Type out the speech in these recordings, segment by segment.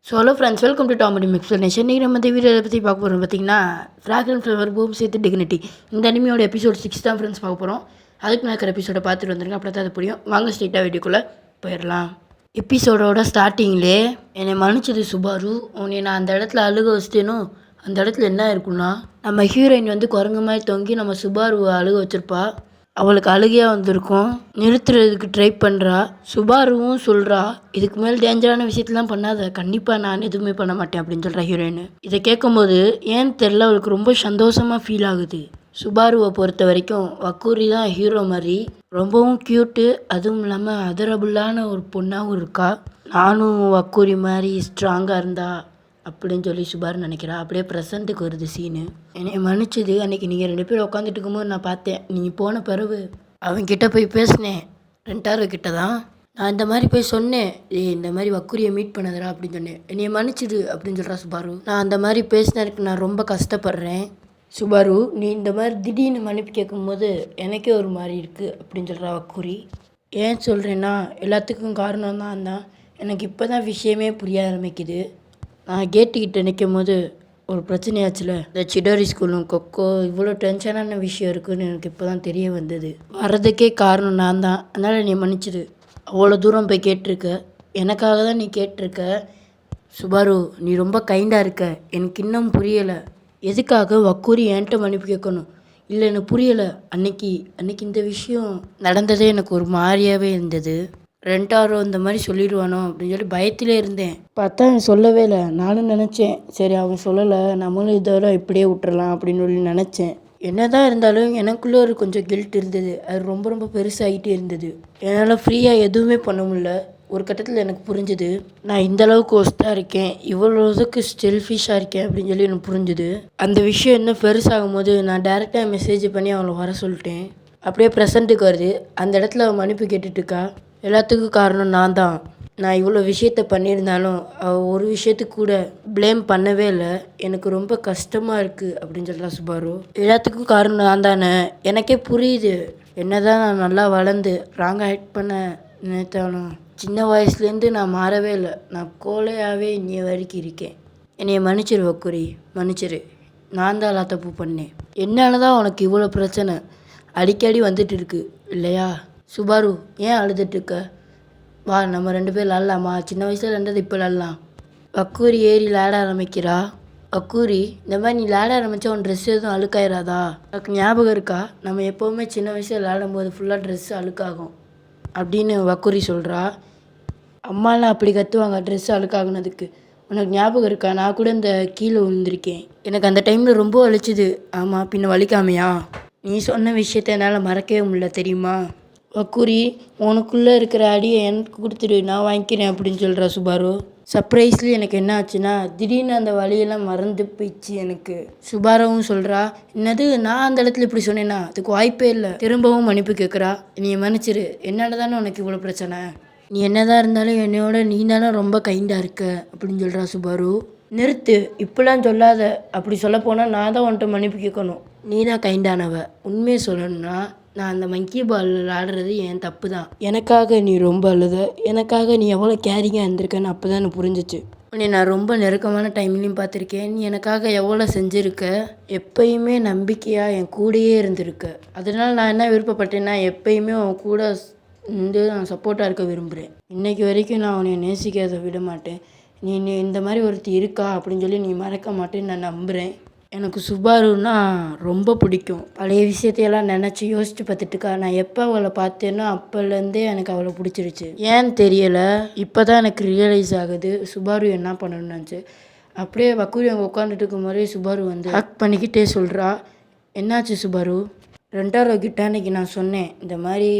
So hello friends, welcome to டாமெடி explanation. இன்றைக்கி நம்ம இந்த வீடியோவை பற்றி பார்க்க போகிறோம். பார்த்தீங்கன்னா ஃப்ராக்ரன்ஸ் ஃப்ளவர் பூம் சேர்த்து டிக்னிட்டி இந்த அனிமியோட எபிசோட் 6 தான் ஃப்ரெண்ட்ஸ் பார்க்க போகிறோம். அதுக்கு நான் இருக்கிற எபிசோட பார்த்துட்டு வந்துருங்க, அப்படி தான் அது புரியும். வாங்க ஸ்ட்ரெயிட்டாக வீடியோக்குள்ளே போயிடலாம். எபிசோடோட ஸ்டார்டிங்லே என்னை மன்னிச்சது சுபாரு, உன்னை நான் அந்த இடத்துல அழுக வச்சிட்டேனோ. அந்த இடத்துல என்ன இருக்குன்னா, நம்ம ஹீரோயின் வந்து குரங்கு மாதிரி தொங்கி நம்ம சுபாருவை அழுக வச்சிருப்பா. அவளுக்கு அழுகையாக வந்திருக்கும். நிறுத்துறதுக்கு ட்ரை பண்ணுறா. சுபாருவும் சொல்கிறா, இதுக்கு மேல் டேஞ்சரான விஷயத்தெலாம் பண்ணாத, கண்டிப்பாக நான் எதுவுமே பண்ண மாட்டேன் அப்படின்னு சொல்கிறா ஹீரோயின். இதை கேட்கும்போது ஏன்னு தெரில, அவளுக்கு ரொம்ப சந்தோஷமாக ஃபீல் ஆகுது. சுபாருவை பொறுத்த வரைக்கும் வக்கூரி தான் ஹீரோ மாதிரி, ரொம்பவும் க்யூட்டு, அதுவும் இல்லாமல் அதரபுளான ஒரு பொண்ணாகவும் இருக்கா. நானும் வக்கூரி மாதிரி ஸ்ட்ராங்காக இருந்தா அப்படின்னு சொல்லி சுபாரு நினைக்கிறா. அப்படியே ப்ரெசண்ட்டுக்கு வருது சீனு. என்னை மன்னிச்சது, அன்றைக்கி நீங்கள் 2 பேரும் உட்காந்துட்டு இருக்கும்போது நான் பார்த்தேன். நீங்கள் போன பிறகு அவன்கிட்ட போய் பேசினேன், ரெண்டாரு கிட்ட தான். நான் இந்த மாதிரி போய் சொன்னேன், இந்த மாதிரி வக்கூரியை மீட் பண்ணதுடா அப்படின்னு சொன்னேன். என்னையை மன்னிச்சிடு அப்படின்னு சொல்கிறா சுபாரு. நான் அந்த மாதிரி பேசினதுக்கு நான் ரொம்ப கஷ்டப்படுறேன் சுபாரு. நீ இந்த மாதிரி திடீர்னு மன்னிப்பு கேட்கும்போது எனக்கே ஒரு மாதிரி இருக்குது அப்படின்னு சொல்கிறா வக்கூரி. ஏன் சொல்கிறேன்னா, எல்லாத்துக்கும் காரணம் தான். எனக்கு இப்போ தான் விஷயமே புரிய ஆரம்பிக்குது. நான் கேட்டுக்கிட்ட நிற்கும் போது ஒரு பிரச்சனையாச்சுல, இந்த சிடோரி ஸ்கூலும் கொக்கோ இவ்வளோ டென்ஷனான விஷயம் இருக்குதுன்னு எனக்கு இப்போ தான் தெரிய வந்தது. வர்றதுக்கே காரணம் நான் தான். அதனால் நீ மன்னிச்சிடு. அவ்வளோ தூரம் போய் கேட்டிருக்க, எனக்காக தான் நீ கேட்டிருக்க. சுபாரு, நீ ரொம்ப கைண்டாக இருக்க. எனக்கு இன்னும் புரியலை, எதுக்காக வக்கூரி என்கிட்ட மன்னிப்பு கேட்கணும்? இல்லை, எனக்கு புரியலை. அன்னைக்கு இந்த விஷயம் நடந்ததே எனக்கு ஒரு மாதிரியாகவே இருந்தது. ரெண்டாரோ இந்த மாதிரி சொல்லிடுவானோ அப்படின்னு சொல்லி பயத்திலே இருந்தேன். பார்த்தா அவன் சொல்லவே இல்லை. நானும் நினச்சேன், சரி அவன் சொல்லலை, நம்மளும் இதோட இப்படியே விட்டுறலாம் அப்படின்னு சொல்லி நினச்சேன். என்னதான் இருந்தாலும் எனக்குள்ளே ஒரு கொஞ்சம் கில்ட் இருந்தது. அது ரொம்ப ரொம்ப பெருசாகிட்டே இருந்தது. என்னால் ஃப்ரீயாக எதுவுமே பண்ண முடியல. ஒரு கட்டத்தில் எனக்கு புரிஞ்சுது, நான் இந்தளவுக்கு ஒஸ்ட்டாக இருக்கேன், இவ்வளோ இதுக்கு செல்ஃபிஷாக இருக்கேன் அப்படின்னு சொல்லி எனக்கு புரிஞ்சுது. அந்த விஷயம் இன்னும் பெருசாகும் போது நான் டேரெக்டாக மெசேஜ் பண்ணி அவளை வர சொல்லிட்டேன். அப்படியே ப்ரெசண்ட்டுக்கு வருது. அந்த இடத்துல அவன் மன்னிப்பு கேட்டுட்ருக்கா. எல்லாத்துக்கும் காரணம் நான் தான். நான் இவ்வளோ விஷயத்த பண்ணியிருந்தாலும் அவள் ஒரு விஷயத்துக்கு கூட ப்ளேம் பண்ணவே இல்லை. எனக்கு ரொம்ப கஷ்டமாக இருக்குது அப்படின்னு சொல்லலாம் சுபாரு. எல்லாத்துக்கும் காரணம் நான் தானே, எனக்கே புரியுது. என்ன தான் நான் நல்லா வளர்ந்து ராங்காக ஆக்ட் பண்ண நினைத்தாலும் சின்ன வயசுலேருந்து நான் மாறவே இல்லை. நான் கோலையாகவே இன்னைய வரைக்கும் இருக்கேன். என்னைய மன்னிச்சிரு வக்கூரி, மன்னிச்சிரு. நான் தான் எல்லா தப்பு பண்ணேன். என்னால் தான் உனக்கு இவ்வளோ பிரச்சனை அடிக்கடி வந்துட்டு இருக்கு இல்லையா? சுபாரு, ஏன் அழுதுட்டுருக்க? வா, நம்ம 2 பேர் விளாட்லாமா? சின்ன வயசில் இருந்தது இப்போ விளாட்லாம். வக்கூரி ஏறி விளாட ஆரம்பிக்கிறா. வக்கூரி, இந்த மாதிரி நீ விளாட ஆரம்பித்தா உன் ட்ரெஸ் எதுவும் அழுக்காயிராதா? எனக்கு ஞாபகம் இருக்கா, நம்ம எப்போவுமே சின்ன வயசில் விளாடும் போது ஃபுல்லாக ட்ரெஸ்ஸு அழுக்காகும் அப்படின்னு வக்கூரி சொல்கிறா. அம்மாலாம் அப்படி கற்றுவாங்க ட்ரெஸ்ஸு அழுக்காகுனதுக்கு. உனக்கு ஞாபகம் இருக்கா, நான் கூட இந்த கீழே விழுந்திருக்கேன். எனக்கு அந்த டைமில் ரொம்ப வலிச்சுது. ஆமாம், பின்ன வலிக்காமையா? நீ சொன்ன விஷயத்த என்னால் மறக்கவே முடியல தெரியுமா? வக்கூரி, உனக்குள்ளே இருக்கிற அடியை எனக்கு கொடுத்துடு, நான் வாங்கிக்கிறேன் அப்படின்னு சொல்கிறா சுபாரு. சர்ப்ரைஸ்லி எனக்கு என்ன ஆச்சுன்னா, திடீர்னு அந்த வழியெல்லாம் மறந்து போயிடுச்சு எனக்கு. சுபாரவும் சொல்கிறா, என்னது நான் அந்த இடத்துல இப்படி சொன்னேன்னா? அதுக்கு வாய்ப்பே இல்லை. திரும்பவும் மன்னிப்பு கேட்குறா. நீ மன்னிச்சிரு, என்னால் தானே உனக்கு இவ்வளோ பிரச்சனை. நீ என்னதான் இருந்தாலும் என்னையோட நீ தானே ரொம்ப கைண்டாக இருக்க அப்படின்னு சொல்கிறா சுபாரு. நிறுத்து, இப்படிலாம் சொல்லாத. அப்படி சொல்ல போனால் நான் தான் உன்கிட்ட மன்னிப்பு கேட்கணும். நீ தான் கைண்டானவ. உண்மையை சொல்லணும்னா, நான் அந்த மங்கி பால் ஆடுறது என் தப்பு தான். எனக்காக நீ ரொம்ப அழுத, எனக்காக நீ எவ்வளோ கேரிங்காக இருந்திருக்கன்னு அப்போ தான் எனக்கு புரிஞ்சிச்சு. உன்னை நான் ரொம்ப நெருக்கமான டைம்லையும் பார்த்துருக்கேன். நீ எனக்காக எவ்வளோ செஞ்சுருக்க. எப்பயுமே நம்பிக்கையாக என் கூடயே இருந்திருக்க. அதனால் நான் என்ன விருப்பப்பட்டேன்னா, எப்பயுமே உன் கூட நான் சப்போர்ட்டாக இருக்க விரும்புகிறேன். இன்றைக்கி வரைக்கும் நான் உன்னை நேசிக்கிறத விட மாட்டேன். நீ இந்த மாதிரி ஒருத்தி இருக்கா அப்படின்னு சொல்லி நீ மறக்க மாட்டேன்னு நான் நம்புகிறேன். எனக்கு சுபாருன்னா ரொம்ப பிடிக்கும். பழைய விஷயத்தையெல்லாம் நினச்சி யோசித்து பார்த்துட்டுக்கா. நான் எப்போ அவளை பார்த்தேனோ அப்போலேருந்தே எனக்கு அவளை பிடிச்சிருச்சு. ஏன்னு தெரியலை, இப்போ தான் எனக்கு ரியலைஸ் ஆகுது சுபாரு என்ன பண்ணணும்னுச்சு. அப்படியே வக்கூரி அங்கே உட்காந்துட்டு இருக்கும் மாதிரியே சுபாரு வந்து ஹக் பண்ணிக்கிட்டே சொல்கிறா. என்னாச்சு சுபாரு? ரெண்டாரோ கிட்ட அன்றைக்கி நான் சொன்னேன், இந்த மாதிரி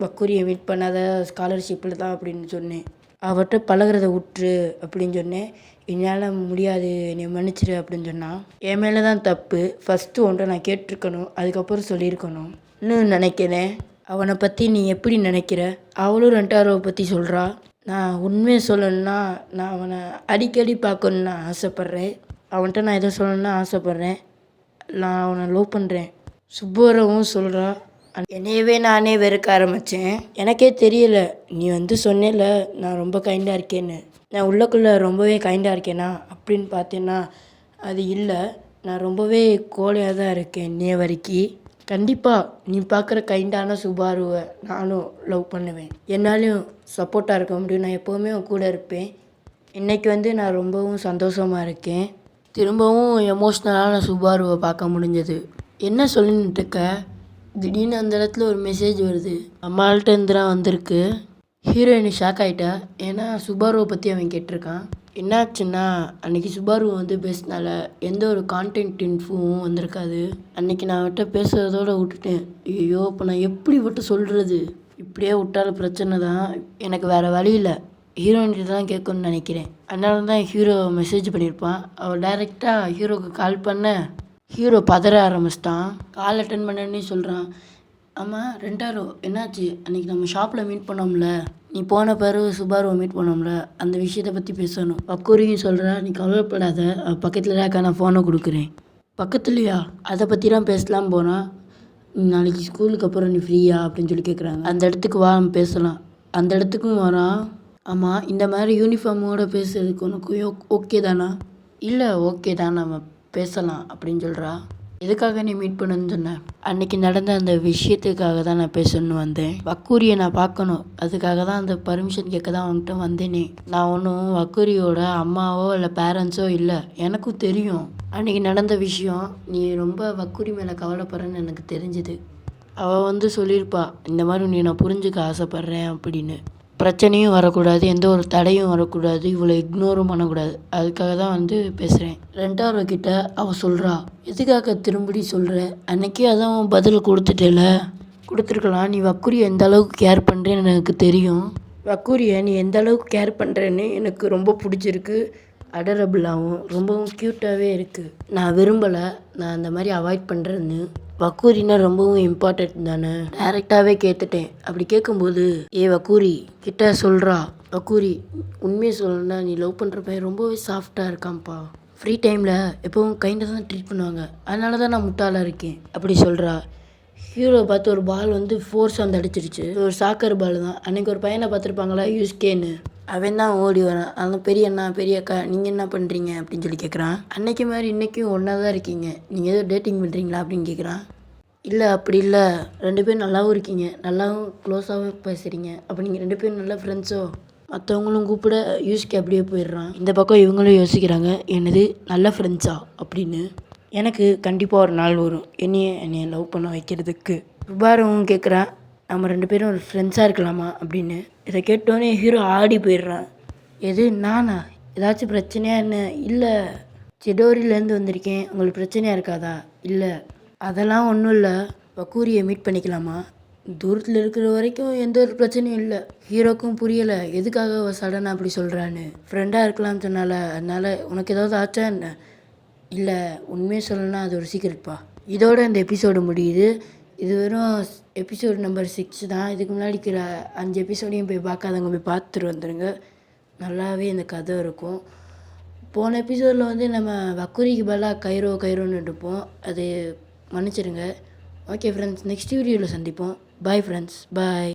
வக்கூரியை மீட் பண்ணாத ஸ்காலர்ஷிப்பில் தான் அப்படின்னு சொன்னேன். அவர்கிட்ட பழகிறத விட்டுரு அப்படின்னு சொன்னேன். என்னால் முடியாது, என்னை மன்னிச்சிரு அப்படின்னு சொன்னான். என் மேலே தான் தப்பு. ஃபஸ்ட்டு ஒன்றை நான் கேட்டிருக்கணும், அதுக்கப்புறம் சொல்லியிருக்கணும் இன்னும் நினைக்கிறேன். அவனை பற்றி நீ எப்படி நினைக்கிற? அவளும் ரெண்டாரோவை பற்றி சொல்கிறா. நான் உண்மையை சொல்லணுன்னா, நான் அவனை அடிக்கடி பார்க்கணுன்னு நான் ஆசைப்பட்றேன். அவன்கிட்ட நான் எதை சொல்லணுன்னா ஆசைப்பட்றேன். நான் அவனை லவ் பண்ணுறேன். சுப்பரவும் சொல்கிறா. என்னையவே நானே வெறுக்க ஆரம்பித்தேன். எனக்கே தெரியல, நீ வந்து சொன்னேல நான் ரொம்ப கைண்டாக இருக்கேன்னு. நான் உள்ளக்குள்ளே ரொம்பவே கைண்டாக இருக்கேனா அப்படின்னு பார்த்தேன்னா அது இல்லை. நான் ரொம்பவே கோழையாக தான் இருக்கேன் இன்னைய வரைக்கும். கண்டிப்பாக நீ பார்க்குற கைண்டான சுபாருவை நானும் லவ் பண்ணுவேன். என்னாலையும் சப்போர்ட்டாக இருக்க முடியும். நான் எப்போவுமே உன் கூட இருப்பேன். இன்றைக்கி வந்து நான் ரொம்பவும் சந்தோஷமாக இருக்கேன். திரும்பவும் எமோஷ்னலான சுபாருவை பார்க்க முடிஞ்சது. என்ன சொல்லிட்டு இருக்க? திடீர்னு அந்த இடத்துல ஒரு மெசேஜ் வருது. அம்மாள்கிட்ட இருந்து தான் வந்திருக்கு. ஹீரோயினி ஷாக் ஆகிட்டா. ஏன்னா சுபாருவை பற்றி அவன் கேட்டிருக்கான். என்னாச்சுன்னா அன்றைக்கி சுபாரு வந்து பேசினால எந்த ஒரு கான்டென்ட் இன்ஃபோவும் வந்திருக்காது. அன்றைக்கி நான் அவன்கிட்ட பேசுகிறதோடு விட்டுட்டேன். ஐயோ இப்போ நான் எப்படி விட்டு சொல்கிறது? இப்படியே விட்டாலும் பிரச்சனை தான். எனக்கு வேறு வழி இல்லை. ஹீரோயின்கிட்ட தான் கேட்கணும்னு நினைக்கிறேன். அதனால தான் ஹீரோ மெசேஜ் பண்ணியிருப்பான். அவள் டைரெக்டாக ஹீரோவுக்கு கால் பண்ண ஹீரோ பதற ஆரம்பிச்சிட்டான். கால் அட்டன் பண்ணேன்னு சொல்கிறான். ஆமாம் ரெண்டாரோ என்னாச்சு? அன்றைக்கி நம்ம ஷாப்பில் மீட் பண்ணோம்ல, நீ போன பிறகு சுபாருவை மீட் பண்ணோம்ல, அந்த விஷயத்தை பற்றி பேசணும். பக்கூரியும் சொல்கிறா, நீ கவலைப்படாத, பக்கத்தில் இருக்க நான் ஃபோனை கொடுக்குறேன். பக்கத்துலையா? அதை பற்றி தான் பேசலாம் போனால், நாளைக்கு ஸ்கூலுக்கு அப்புறம் நீ ஃப்ரீயா அப்படின்னு சொல்லி கேட்குறாங்க. அந்த இடத்துக்கு வா நம்ம பேசலாம். அந்த இடத்துக்கும் வரான். ஆமாம் இந்த மாதிரி யூனிஃபார்மோடு பேசுறதுக்கு உனக்கு ஓகே தானா? இல்லை ஓகே தான், நம்ம பேசலாம் அப்படின்னு சொல்கிறா. எதுக்காக நீ மீட் பண்ணுன்னு சொன்னேன்? அன்றைக்கி நடந்த அந்த விஷயத்துக்காக தான் நான் பேசணுன்னு வந்தேன். வக்கூரியை நான் பார்க்கணும். அதுக்காக தான் அந்த பர்மிஷன் கேட்க தான் அவன்கிட்ட வந்தேனே. நான் ஒன்றும் வக்கூரியோட அம்மாவோ இல்லை பேரண்ட்ஸோ இல்லை. எனக்கும் தெரியும் அன்றைக்கி நடந்த விஷயம். நீ ரொம்ப வக்கூரி மேலே கவலைப்படுறேன்னு எனக்கு தெரிஞ்சுது. அவள் வந்து சொல்லியிருப்பா, இந்த மாதிரி நீ நான் புரிஞ்சுக்க ஆசைப்பட்றேன் அப்படின்னு. பிரச்சனையும் வரக்கூடாது, எந்த ஒரு தடையும் வரக்கூடாது, இவ்வளோ இக்னோரும் பண்ணக்கூடாது. அதுக்காக தான் வந்து பேசுகிறேன். ரெண்டாவதுக்கிட்ட அவள் சொல்கிறா, எதுக்காக திரும்படி சொல்கிற? அன்றைக்கே அதான் பதில் கொடுத்துட்டேல. கொடுத்துருக்கலாம். நீ வக்கூரியை எந்த அளவுக்கு கேர் பண்ணுறேன்னு எனக்கு தெரியும். வக்கூரியை நீ எந்த அளவுக்கு கேர் பண்ணுறேன்னு எனக்கு ரொம்ப பிடிச்சிருக்கு. அடரபுளாகவும் ரொம்பவும் க்யூட்டாகவே இருக்குது. நான் விரும்பலை, நான் அந்த மாதிரி அவாய்ட் பண்ணுறேன்னு. வக்கூரின்னா ரொம்பவும் இம்பார்ட்டன்ட் தானே. டைரெக்டாகவே கேட்டுட்டேன். அப்படி கேட்கும்போது வக்கூரி கிட்ட சொல்கிறா, வக்கூரி உண்மையை சொல்லணும்னா நீ லவ் பண்ணுற பையன் ரொம்பவே சாஃப்டாக இருக்கான்ப்பா. ஃப்ரீ டைமில் எப்போவும் கைண்டாக தான் ட்ரீட் பண்ணுவாங்க. அதனால தான் நான் முட்டாளாக இருக்கேன் அப்படி சொல்கிறா. ஹீரோவை பார்த்து ஒரு பால் வந்து ஃபோர்ஸ் வந்து அடிச்சிருச்சு. ஒரு சாக்கர் பால் தான். அன்றைக்கி ஒரு பையனை பார்த்துருப்பாங்களா, யூஸ்கேன்னு. அவன் தான் ஓடி வரான். அந்த பெரிய அண்ணா பெரிய அக்கா நீங்கள் என்ன பண்ணுறீங்க அப்படின்னு சொல்லி கேட்குறான். அன்றைக்கி மாதிரி இன்றைக்கும் ஒன்றா தான் இருக்கீங்க, நீங்கள் ஏதோ டேட்டிங் பண்ணுறீங்களா அப்படின்னு கேட்குறான். இல்லை அப்படி இல்லை, 2 பேரும் நல்லாவும் இருக்கீங்க, நல்லாவும் க்ளோஸாகவும் பேசுகிறீங்க. அப்போ நீங்கள் 2 பேரும் நல்ல ஃப்ரெண்ட்ஸோ? மற்றவங்களும் கூப்பிட யூஸ்கே அப்படியே போயிடுறான். இந்த பக்கம் இவங்களும் யோசிக்கிறாங்க, என்னது நல்ல ஃப்ரெண்ட்ஸா அப்படின்னு. எனக்கு கண்டிப்பாக ஒரு நாள் வரும் என்னைய லவ் பண்ண வைக்கிறதுக்கு. சுபாரவும் கேட்குறான், நம்ம 2 பேரும் ஒரு ஃப்ரெண்ட்ஸாக இருக்கலாமா அப்படின்னு. இதை கேட்டோன்னே ஹீரோ ஆடி போயிடுறான். எது நானா? ஏதாச்சும் பிரச்சனையா என்ன? இல்லை சிடோரிலேருந்து வந்திருக்கேன், உங்களுக்கு பிரச்சனையாக இருக்காதா? இல்லை அதெல்லாம் ஒன்றும் இல்லை. வக்கூரியை மீட் பண்ணிக்கலாமா? தூரத்தில் இருக்கிற வரைக்கும் எந்த ஒரு பிரச்சனையும் இல்லை. ஹீரோக்கும் புரியலை எதுக்காக சடனாக அப்படி சொல்கிறான்னு. ஃப்ரெண்டாக இருக்கலாம்னு சொன்னால, அதனால் உனக்கு ஏதாவது ஆச்சா என்ன? இல்லை உண்மையை சொல்லணும்னா அது ஒரு சீக்ரெட்ப்பா. இதோட இந்த எபிசோடு முடியுது. இது வெறும் எபிசோடு நம்பர் 6 தான். இதுக்கு முன்னாடி இருக்கிற 5 எபிசோடையும் போய் பார்க்காதவங்க போய் பார்த்துட்டு வந்துடுங்க. நல்லாவே இந்த கதை இருக்கும். போன எபிசோடில் வந்து நம்ம வக்கூரிக்கு பதிலாக கைரோன்னு எடுப்போம். அது மன்னிச்சிடுங்க. ஓகே ஃப்ரெண்ட்ஸ், நெக்ஸ்ட் வீடியோவில் சந்திப்போம். பாய் ஃப்ரெண்ட்ஸ், பாய்.